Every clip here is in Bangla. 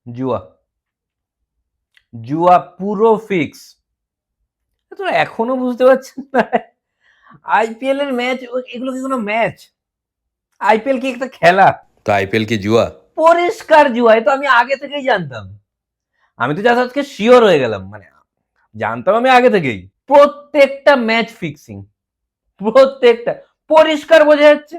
জুয়া। জুয়া পুরো ফিক্স। তোরা এখনো বুঝতে পারছেন না? আইপিএল এর ম্যাচ, এগুলো কি কোনো ম্যাচ? আইপিএল কি একটা খেলা? তো আইপিএল কি জুয়া? পরিষ্কার জুয়া। এ তো আমি আগে থেকেই জানতাম। আমি তো জাস্ট আজকে শিওর হয়ে গেলাম। মানে জানতাম আমি আগে থেকেই। প্রত্যেকটা ম্যাচ ফিক্সিং, প্রত্যেকটা পরিষ্কার বোঝা যাচ্ছে।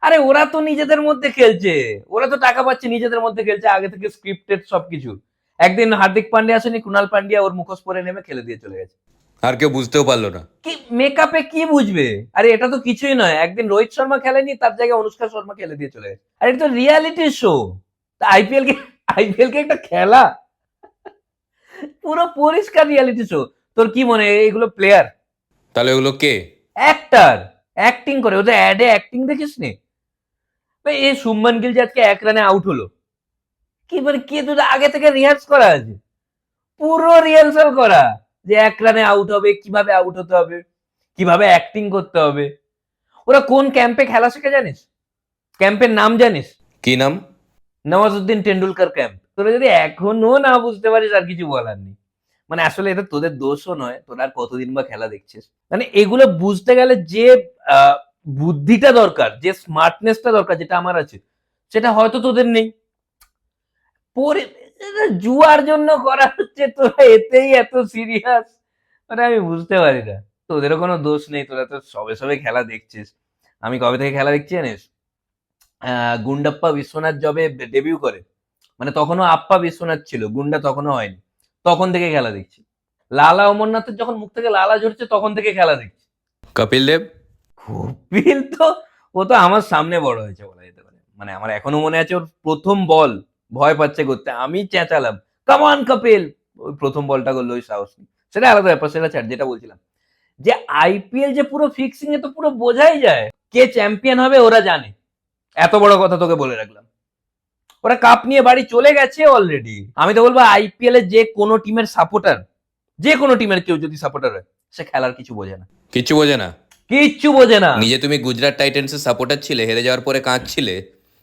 আরে ওরা তো নিজেদের মধ্যে খেলছে, ওরা তো টাকা পাচ্ছে, নিজেদের মধ্যে খেলছে, আগে থেকে স্ক্রিপ্টেড সবকিছু। একদিন হার্দিক পান্ডিয়া আসেনি, কুণাল পান্ডিয়া ওর মুখোশ পরে নেমে খেলে দিয়ে চলে গেছে। আর কেউ বুঝতেও পারলো না। কি মেকআপে কি বুঝবে? আরে এটা তো কিছুই নয়। একদিন রোহিত শর্মা খেলেনি, তার জায়গায় অনুষ্কা শর্মা খেলে দিয়ে চলে গেছে। আর এটা তো রিয়ালিটি শো। আইপিএল কে একটা খেলা? পুরো পরিষ্কার রিয়ালিটি শো। তোর কি মনে হয় এগুলো প্লেয়ার? তাহলে ওগুলো কে? অ্যাক্টার। অ্যাক্টিং করে, ওদের অ্যাডে অ্যাক্টিং দেখিস নি? এই শুভমান গিল যে আজকে 1 রানে আউট হলো, কি মানে কে তো আগে থেকে রিহার্স করা আছে, পুরো রিহার্সাল করা, যে 1 রানে আউট হবে, কিভাবে আউট হতে হবে, কিভাবে অ্যাক্টিং করতে হবে। ওরা কোন ক্যাম্পে খেলা শিখে জানিস? ক্যাম্পের নাম জানিস? কি নাম? নওয়াজউদ্দিন টেন্ডুলকার ক্যাম্প। তোরা যদি এখনো না বুঝতে পারিস, আর কিছু বলার নেই। মানে আসলে এটা তোদের দোষও নয়, তোরা আর কতদিন বা খেলা দেখছিস। মানে এগুলো বুঝতে গেলে যে আহ, বুদ্ধিটা দরকার, যে স্মার্টনেসটা দরকার, যেটা আমার আছে, সেটা হয়তো তোদের নেই। এটা জুয়ার জন্য করা হচ্ছে, তোরা এতেই এত সিরিয়াস। মানে আমি বুঝতে পারি না। তোদেরও কোনো দোষ নেই, তোরা তো সবে সবে খেলা দেখছিস। আমি কবে থেকে খেলা দেখছি জানিস? গুন্ডাপ্পা বিশ্বনাথ যবে ডেবিউ করে, মানে তখনও আপ্পা বিশ্বনাথ ছিল, গুন্ডা তখনও হয়নি, তখন থেকে খেলা দেখছি। লালা অমরনাথের যখন মুখ থেকে লালা ঝরছে, তখন থেকে খেলা দেখছি। কপিল দেব? কপিল তো, ও তো আমার সামনে বড় হয়েছে বলা যেতে পারে। মানে আমার এখনো মনে আছে, ওর প্রথম বল ভয় পাচ্ছে করতে, আমি চেঁচালাম কামান কপিল, ওই প্রথম বলটা করলো, ওই সাহস নেই। সেটা আলাদা ব্যাপার, সেটা ছাড়। যেটা বলছিলাম, যে আইপিএল যে পুরো ফিক্সিং, এ তো পুরো বোঝাই যায় কে চ্যাম্পিয়ন হবে, ওরা জানে। এত বড় কথা তোকে বলে রাখলাম। ওরা কাপ নিয়ে বাড়ি চলে গেছে অলরেডি। আমি তো বলবো আইপিএল এর যে কোনো টিমের সাপোর্টার, যে কোনো টিমের কেউ যদি সাপোর্টার হয়, সে খেলার কিছু বোঝে না, কিচ্ছু বোঝে না। কিচ্ছু বোঝে না। নিজে তুমি গুজরাট টাইটান্সের সাপোর্টার ছিলে, হেরে যাওয়ার পরে কাঁদছিলে।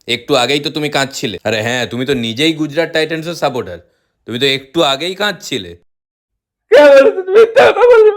একটু আগেই তো তুমি কাঁদছিলে। আরে হ্যাঁ, তুমি তো নিজেই গুজরাট টাইটান্সের সাপোর্টার। তুমি তো একটু আগেই কাঁদছিলে। কে বলেছে তুমি মিথ্যা কথা বলছো?